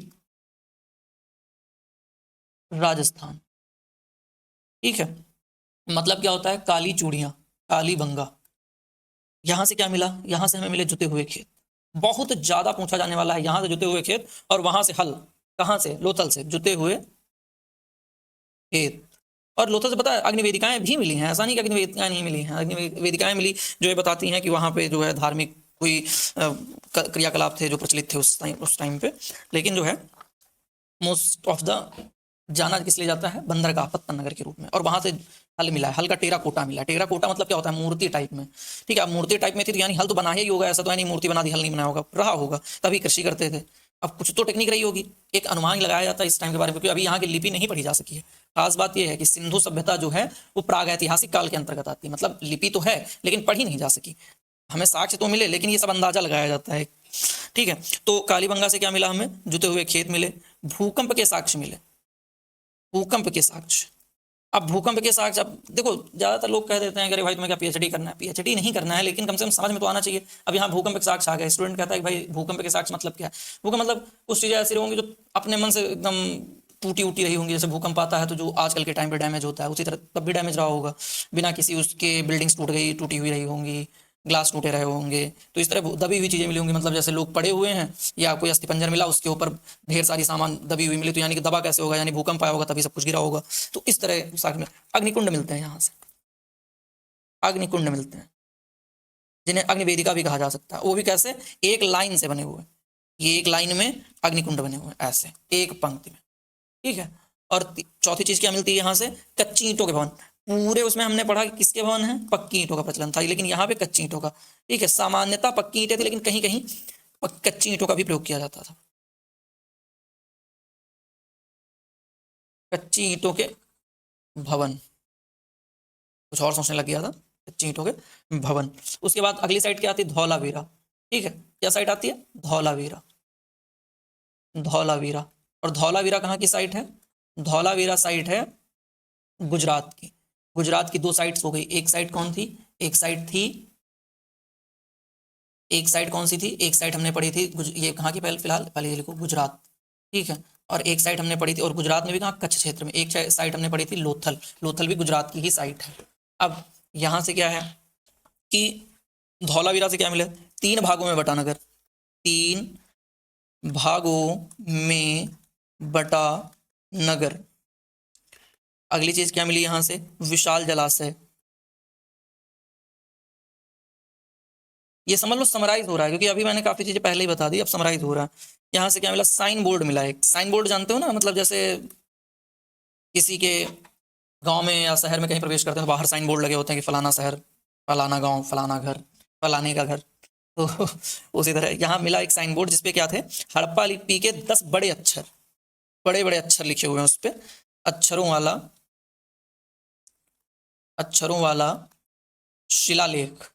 राजस्थान। ठीक है, मतलब क्या होता है, काली चूड़ियां, काली बंगा। यहां से क्या मिला, यहां से हमें मिले जुते हुए खेत, बहुत ज्यादा पूछा जाने वाला है, यहां से जुते हुए खेत, और वहां से हल, कहां से, लोथल से जुते हुए खेत। और लोथल से पता है अग्निवेदिकाएं भी मिली हैं, ऐसा नहीं कि अग्निवेदिकाएं नहीं मिली हैं, अग्निवेदिकाएं मिली जो ये बताती हैं कि वहां पे जो है धार्मिक कोई क्रियाकलाप थे जो प्रचलित थे उस टाइम पे। लेकिन जो है मोस्ट ऑफ द जाना किस लिए जाता है, बंदरगाह पत्तन नगर के रूप में, और वहां से हल मिला है, हल का टेराकोटा मिला। टेराकोटा मतलब क्या होता है, मूर्ति टाइप में। ठीक है, अब मूर्ति टाइप में थी तो यानी हल तो बना ही होगा, ऐसा तो नहीं मूर्ति बना दी हल नहीं बनाया होगा, रहा होगा, तभी कृषि करते थे। अब कुछ तो टेक्निक रही होगी, एक अनुमान लगाया जाता है इस टाइम के बारे में, क्योंकि अभी यहाँ की लिपि नहीं पढ़ी जा सकी है। खास बात यह है कि सिंधु सभ्यता जो है वो प्राग ऐतिहासिक काल के अंतर्गत आती है, मतलब लिपि तो है लेकिन पढ़ी नहीं जा सकी। हमें साक्ष्य तो मिले लेकिन ये सब अंदाजा लगाया जाता है। ठीक है, तो कालीबंगा से क्या मिला, हमें जुते हुए खेत मिले, भूकंप के साक्ष्य मिले, भूकंप के साक्ष्य। अब भूकंप के साक्ष्य, अब देखो ज्यादातर लोग कह देते हैं अरे भाई तुम्हें क्या पीएचडी करना है, पीएचडी नहीं करना है, लेकिन कम से कम समझ में तो आना चाहिए। अब यहाँ भूकंप के साक्ष्य आ गए, स्टूडेंट कहता है कि भाई भूकंप के साक्ष्य मतलब क्या है, भूकंप मतलब कुछ चीजें ऐसी होंगी जो अपने मन से एकदम टूटी उटी रही होंगी। जैसे भूकंप आता है तो जो आजकल के टाइम पे डैमेज होता है, उसी तरह तब भी डैमेज रहा होगा, बिना किसी उसके बिल्डिंग्स टूट गई, टूटी हुई रही होंगी, ग्लास टूटे रहे होंगे, तो इस तरह दबी हुई चीज़ें मिली होंगी, मतलब जैसे लोग पड़े हुए हैं या कोई अस्थिपंजर मिला उसके ऊपर ढेर सारी सामान दबी हुई मिली, तो यानी कि दबा कैसे होगा, यानी भूकंप आया होगा तभी सब कुछ गिरा होगा। तो इस तरह साक्ष्य में अग्निकुंड मिलते हैं, यहाँ से अग्निकुंड मिलते हैं, जिन्हें अग्निवेदिका भी कहा जा सकता है। वो भी कैसे, एक लाइन से बने हुए, ये एक लाइन में अग्निकुंड बने हुए ऐसे एक पंक्ति में, ठीक है। और चौथी चीज क्या मिलती है यहाँ से, कच्ची ईंटों के भवन। पूरे उसमें हमने पढ़ा कि किसके भवन है, पक्की ईंटों का प्रचलन था, लेकिन यहाँ पे कच्ची ईंटों का, ठीक है। सामान्यतः पक्की ईंटें थी, लेकिन कहीं कहीं कच्ची ईंटों का भी प्रयोग किया जाता था। कच्ची ईंटों के भवन, कुछ और सोचने लग गया था, कच्ची ईंटों के भवन। उसके बाद अगली साइड क्या आती है, धौलावीरा, ठीक है। क्या साइड आती है, धौलावीरा, धौलावीरा। और धौलावीरा कहाँ की साइट है, धौलावीरा साइट है गुजरात की। गुजरात की दो साइट्स हो गई, एक साइड कौन थी, एक साइड थी, एक साइड कौन सी थी, एक साइड हमने पढ़ी थी ये कहाँ की, पहले फिलहाल पहले ये लिखो गुजरात, ठीक है। और एक साइड हमने पढ़ी थी, और गुजरात में भी कहाँ, कच्छ क्षेत्र में। एक साइड हमने पढ़ी थी लोथल, लोथल भी गुजरात की ही साइट है। अब यहाँ से क्या है कि धौलावीरा से क्या मिले, तीन भागों में बटा नगर, तीन भागों में बटा नगर। अगली चीज क्या मिली यहां से, विशाल जलाशय। ये समझ लो समराइज हो रहा है, क्योंकि अभी मैंने काफी चीजें पहले ही बता दी, अब समराइज हो रहा है। यहां से क्या मिला, साइन बोर्ड मिला। एक साइन बोर्ड जानते हो ना, मतलब जैसे किसी के गांव में या शहर में कहीं प्रवेश करते हैं तो बाहर साइन बोर्ड लगे होते हैं कि फलाना शहर, फलाना गांव, फलाना घर, फलाने का घर। तो उसी तरह यहाँ मिला एक साइन बोर्ड जिसपे क्या थे, हड़प्पा लिपि के 10 बड़े अक्षर, बड़े बड़े अक्षर लिखे हुए हैं उस पे, अक्षरों वाला, अक्षरों वाला शिलालेख,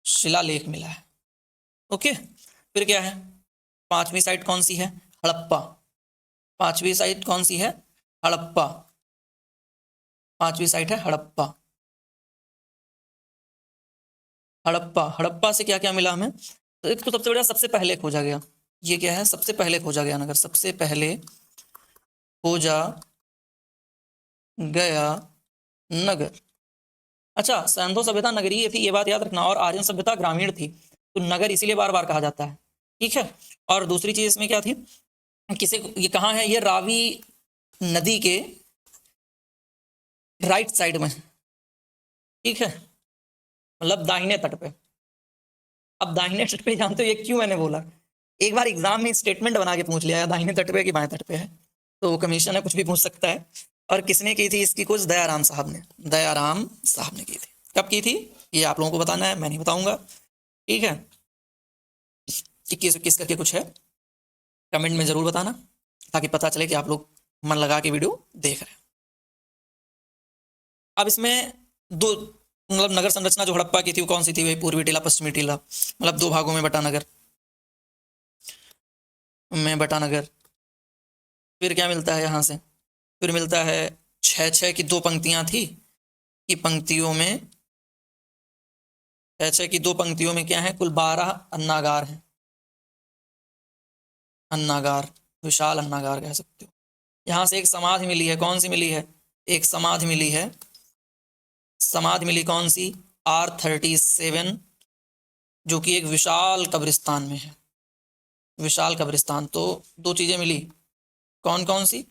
शिलालेख मिला है। ओके, फिर क्या है, पांचवी साइट कौन सी है, हड़प्पा। पांचवी साइट कौन सी है, हड़प्पा। पांचवी साइट है हड़प्पा। हड़प्पा, हड़प्पा से क्या क्या मिला हमें, तो एक तो सबसे बढ़िया सबसे पहले खोजा गया, ये क्या है, सबसे पहले खोजा गया नगर, सबसे पहले खोजा गया नगर। अच्छा, सैंधो सभ्यता नगरीय थी, ये बात याद रखना, और आर्यन सभ्यता ग्रामीण थी, तो नगर इसीलिए बार बार कहा जाता है, ठीक है। और दूसरी चीज इसमें क्या थी, किसे, ये कहाँ है, ये रावी नदी के राइट साइड में, ठीक है, मतलब दाहिने तट पे। अब दाहिने तट पे जानते हो ये क्यों मैंने बोला, एक बार एग्जाम में स्टेटमेंट बना के पूछ लिया है दाहिने तट पे कि बाएं तट पे है, तो कमीशन है, कुछ भी पूछ सकता है। और किसने की थी इसकी कुछ, दयाराम साहब ने, दयाराम साहब ने की थी। कब की थी ये आप लोगों को बताना है, मैं नहीं बताऊंगा, ठीक है। 21 करके कुछ है, कमेंट में जरूर बताना, ताकि पता चले कि आप लोग मन लगा के वीडियो देख रहे हैं। अब इसमें दो, मतलब नगर संरचना जो हड़प्पा की थी वो कौन सी थी, वही पूर्वी टीला पश्चिमी टीला, मतलब दो भागों में बटा नगर, में बटा नगर। फिर क्या मिलता है यहाँ से, फिर मिलता है छः छः की दो पंक्तियां थी, कि पंक्तियों में, छः छः की दो पंक्तियों में क्या है, कुल 12 अन्नागार हैं, अन्नागार, विशाल अन्नागार कह सकते हो। यहाँ से एक समाधि मिली है, कौन सी मिली है, एक समाधि मिली है, समाधि मिली कौन सी, R37, जो कि एक विशाल कब्रिस्तान में है, विशाल कब्रिस्तान। तो दो चीजें मिली, कौन कौन सी,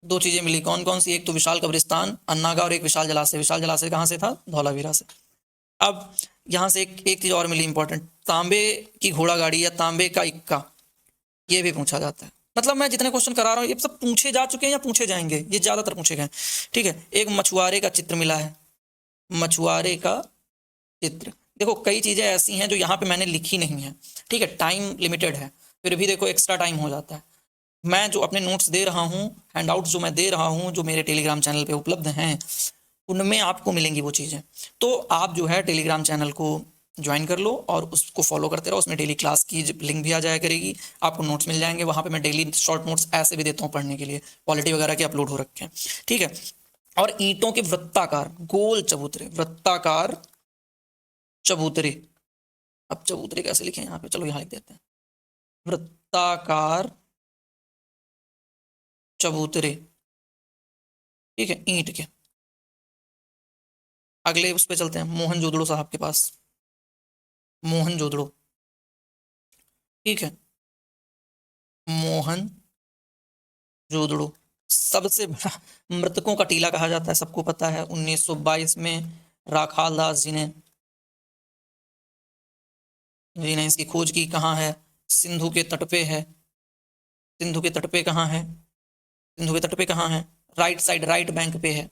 दो चीजें मिली, कौन कौन सी, एक तो विशाल कब्रिस्तान अन्नागा, और एक विशाल जलाशय। विशाल जलाशय कहाँ से था, धौलावीरा से। अब यहाँ से एक चीज और मिली इंपॉर्टेंट, तांबे की घोड़ा गाड़ी या तांबे का इक्का, ये भी पूछा जाता है। मतलब मैं जितने क्वेश्चन करा रहा हूँ ये सब पूछे जा चुके हैं या पूछे जाएंगे, ये ज्यादातर पूछे गए, ठीक है। एक मछुआरे का चित्र मिला है, मछुआरे का चित्र। देखो कई चीजें ऐसी हैं जो यहाँ पे मैंने लिखी नहीं है, ठीक है, टाइम लिमिटेड है, फिर भी देखो एक्स्ट्रा टाइम हो जाता है। मैं जो अपने नोट्स दे रहा हूँ, हैंडआउट्स जो मैं दे रहा हूँ, जो मेरे टेलीग्राम चैनल पे उपलब्ध हैं, उनमें आपको मिलेंगी वो चीज़ें। तो आप जो है टेलीग्राम चैनल को ज्वाइन कर लो और उसको फॉलो करते रहो, उसमें डेली क्लास की लिंक भी आ जाया करेगी, आपको नोट्स मिल जाएंगे वहाँ पे। मैं डेली शॉर्ट नोट्स ऐसे भी देता हूँ पढ़ने के लिए, पॉलिटी वगैरह के अपलोड हो रखे हैं, ठीक है। और ईंटों के वृत्ताकार गोल चबूतरे, वृत्ताकार चबूतरे। अब चबूतरे कैसे लिखें यहाँ पे, चलो यहाँ लिख देते हैं, वृत्ताकार चबूतरे, ठीक है, ईंट के। अगले उस पे चलते हैं, मोहनजोदड़ो साहब के पास, मोहनजोदड़ो। ठीक है, मोहनजोदड़ो सबसे बड़ा मृतकों का टीला कहा जाता है, सबको पता है। 1922 में राखाल दास जी ने इसकी खोज की। कहाँ है? सिंधु के तट पे है। सिंधु के तट पे कहाँ है? सिंधु के तट पे कहाँ है? राइट साइड, राइट बैंक पे है।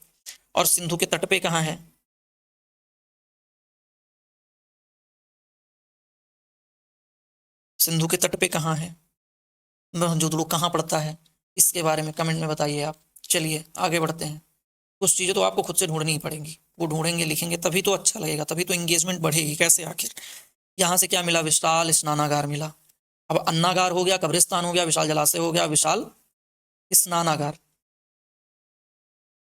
और सिंधु के तट पे कहाँ है? सिंधु के तट पे कहाँ है? मोहनजोदड़ो कहाँ पड़ता है? इसके बारे में कमेंट में बताइए आप। चलिए आगे बढ़ते हैं। कुछ चीज़ें तो आपको खुद से ढूंढनी ही पड़ेंगी, वो ढूंढेंगे लिखेंगे तभी तो अच्छा लगेगा, तभी तो इंगेजमेंट बढ़ेगी। कैसे आखिर? यहाँ से क्या मिला? विशाल स्नानागार मिला। अब अन्नागार हो गया, कब्रिस्तान हो गया, विशाल जलाशय हो गया, विशाल स्नानागार।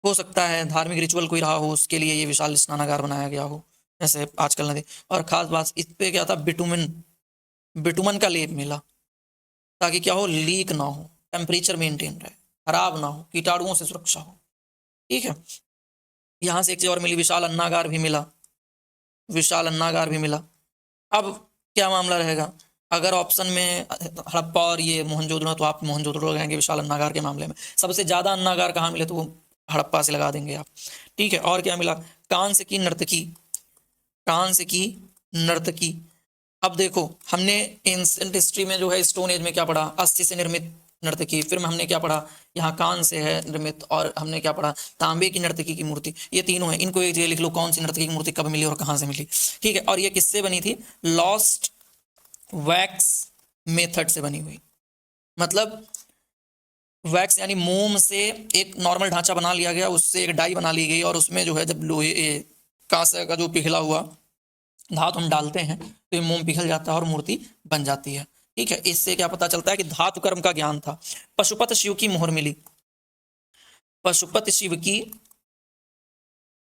हो सकता है धार्मिक रिचुअल कोई रहा हो, उसके लिए ये विशाल स्नानागार बनाया गया हो, जैसे आजकल नदी। और खास बात इस पे क्या था? बिटुमिन, बिटुमन का लेप मिला, ताकि क्या हो? लीक ना हो, टेम्परेचर मेंटेन रहे, खराब ना हो, कीटाणुओं से सुरक्षा हो। ठीक है, यहाँ से एक चीज और मिली, विशाल अन्नागार भी मिला, विशाल अन्नागार भी मिला। अब क्या मामला रहेगा? अगर ऑप्शन में हड़प्पा और ये मोहनजोदड़ो, तो आप मोहनजोदड़ो लगाएंगे विशाल अन्नागार के मामले में। सबसे ज्यादा अन्नागार कहाँ मिले? तो वो हड़प्पा से लगा देंगे आप। ठीक है, और क्या मिला? कांस्य की नर्तकी, कांस्य की नर्तकी। अब देखो, हमने एंशिएंट हिस्ट्री में जो है स्टोन एज में क्या पढ़ा? अस्थि से निर्मित नर्तकी। फिर में हमने क्या पढ़ा? यहाँ कांस्य से है निर्मित। और हमने क्या पढ़ा? तांबे की नर्तकी की मूर्ति। ये तीनों है, इनको एक जगह लिख लो, कौन सी नर्तकी की मूर्ति कब मिली और कहाँ से मिली। ठीक है, और ये किससे बनी थी? लॉस्ट वैक्स मेथड से बनी हुई। मतलब वैक्स यानी मोम से एक नॉर्मल ढांचा बना लिया गया, उससे एक डाई बना ली गई, और उसमें जो है जब लोहे कांस्य का जो पिघला हुआ धातु हम डालते हैं तो ये मोम पिघल जाता है और मूर्ति बन जाती है। ठीक है, इससे क्या पता चलता है कि धातु कर्म का ज्ञान था। पशुपत शिव की मोहर मिली, पशुपत शिव की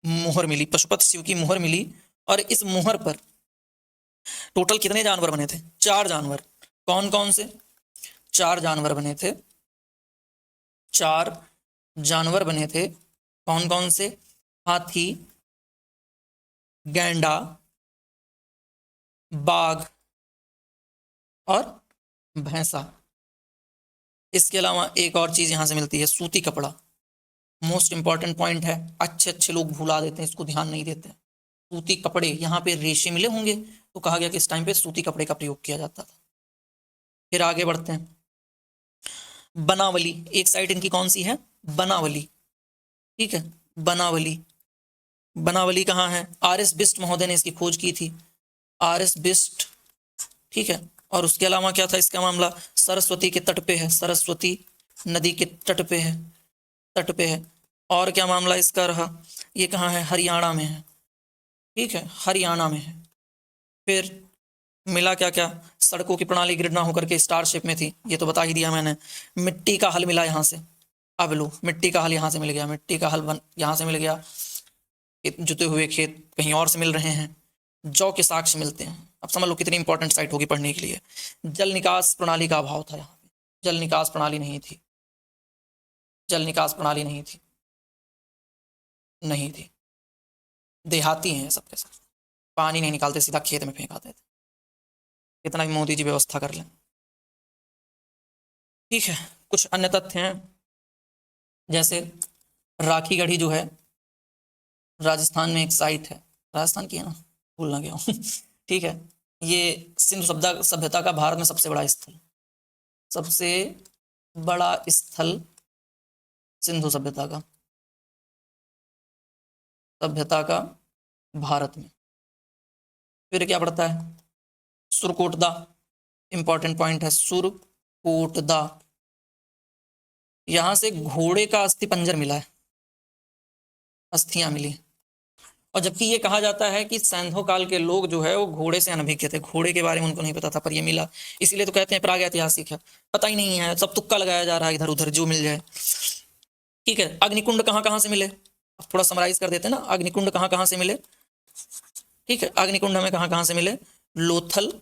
मोहर मिली, पशुपत शिव की मोहर मिली। और इस मोहर पर टोटल कितने जानवर बने थे? 4 जानवर। कौन कौन से? 4 जानवर बने थे, 4 जानवर बने थे। कौन कौन से? हाथी, गैंडा, बाघ और भैंसा। इसके अलावा एक और चीज यहां से मिलती है, सूती कपड़ा। मोस्ट इंपॉर्टेंट पॉइंट है, अच्छे अच्छे लोग भुला देते हैं इसको, ध्यान नहीं देते। सूती कपड़े, यहाँ पे रेशे मिले होंगे, तो कहा गया कि इस टाइम पे सूती कपड़े का प्रयोग किया जाता था। फिर आगे बढ़ते हैं। बनावली, एक साइड इनकी कौन सी है? बनावली। ठीक है, बनावली। बनावली कहाँ है? आर एस बिस्ट महोदय ने इसकी खोज की थी, आर एस बिस्ट। ठीक है, और उसके अलावा क्या था इसका मामला? सरस्वती के तट पे है, सरस्वती नदी के तट पे है, तट पे है। और क्या मामला इसका रहा? ये कहाँ है? हरियाणा में है। ठीक है, हरियाणा में है। फिर मिला क्या क्या? सड़कों की प्रणाली ग्रिड ना होकर के स्टार शेप में थी, ये तो बता ही दिया मैंने। मिट्टी का हल मिला यहाँ से। अब लो, मिट्टी का हल यहाँ से मिल गया, मिट्टी का हल यहाँ से मिल गया। जुते हुए खेत कहीं और से मिल रहे हैं। जौ के साक्ष्य मिलते हैं। अब समझ लो कितनी इंपॉर्टेंट साइट होगी पढ़ने के लिए। जल निकास प्रणाली का अभाव था यहाँ पे, जल निकास प्रणाली नहीं थी, जल निकास प्रणाली नहीं थी, नहीं थी। देहाती हैं सब के सब, पानी नहीं निकालते, सीधा खेत में फेंक आते थे, कितना भी मोदी जी व्यवस्था कर लें। ठीक है, कुछ अन्य तथ्य हैं, जैसे राखी गढ़ी जो है राजस्थान में एक साइट है, राजस्थान की है ना, भूल ना गया हूँ। ठीक है, ये सिंधु सभ्यता का भारत में सबसे बड़ा स्थल, सबसे बड़ा स्थल सिंधु सभ्यता का भारत में। फिर क्या पड़ता है? सुरकोटदा, इंपॉर्टेंट पॉइंट है, सुरकोटदा। यहां से घोड़े का अस्थि पंजर मिला है, अस्थियां मिली। और जबकि ये कहा जाता है कि सैंधो काल के लोग जो है वो घोड़े से अनभिज्ञ थे, घोड़े के बारे में उनको नहीं पता था, पर ये मिला। इसीलिए तो कहते हैं प्रागैतिहासिक है, पता ही नहीं है, सब तुक्का लगाया जा रहा है इधर उधर जो मिल जाए। ठीक है, अग्निकुंड कहाँ कहाँ से मिले? अब थोड़ा समराइज कर देते हैं ना, अग्निकुंड कहाँ कहाँ से मिले। ठीक है, अग्निकुंड हमें कहाँ कहाँ से मिले? लोथल,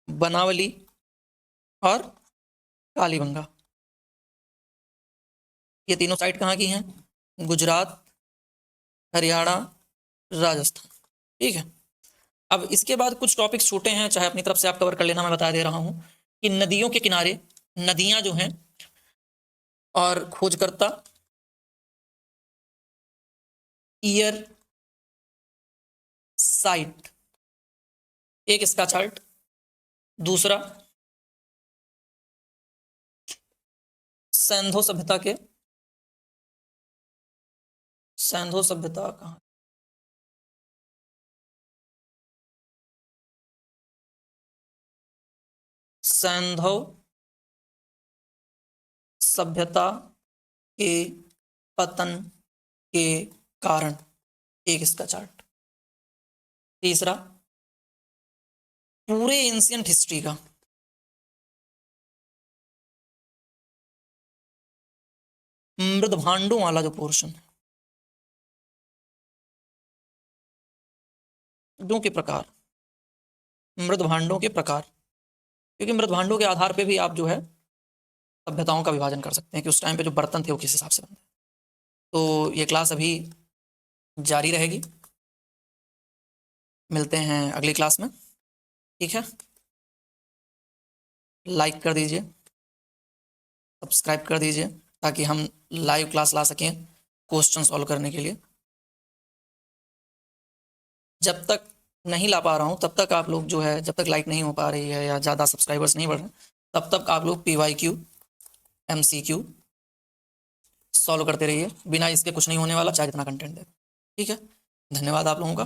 बनावली और कालीबंगा। ये तीनों साइट कहाँ की हैं? गुजरात, हरियाणा राजस्थान। ठीक है, अब इसके बाद कुछ टॉपिक्स छोटे हैं, चाहे अपनी तरफ से आप कवर कर लेना, मैं बता दे रहा हूं कि नदियों के किनारे नदियां जो हैं और खोजकर्ता, ईयर, साइट, एक इसका चार्ट। दूसरा सैंधो सभ्यता के, सैंधो सभ्यता कहाँ, सैंधव सभ्यता के पतन के कारण, एक इसका चार्ट। तीसरा पूरे एंशियंट हिस्ट्री का, मृद भांडों वाला जो पोर्शन है, के प्रकार, मृद भांडों के प्रकार, क्योंकि मृद भांडों के आधार पे भी आप जो है सभ्यताओं का विभाजन कर सकते हैं कि उस टाइम पे जो बर्तन थे वो किस हिसाब से बनते। तो ये क्लास अभी जारी रहेगी, मिलते हैं अगली क्लास में। ठीक है, लाइक कर दीजिए, सब्सक्राइब कर दीजिए, ताकि हम लाइव क्लास ला सकें क्वेश्चन सॉल्व करने के लिए। जब तक नहीं ला पा रहा हूँ तब तक आप लोग जो है, जब तक लाइक नहीं हो पा रही है या ज़्यादा सब्सक्राइबर्स नहीं बढ़ रहे, तब तक आप लोग PYQ MCQ सॉल्व करते रहिए। बिना इसके कुछ नहीं होने वाला, चाहे जितना कंटेंट दे। ठीक है, धन्यवाद आप लोगों का।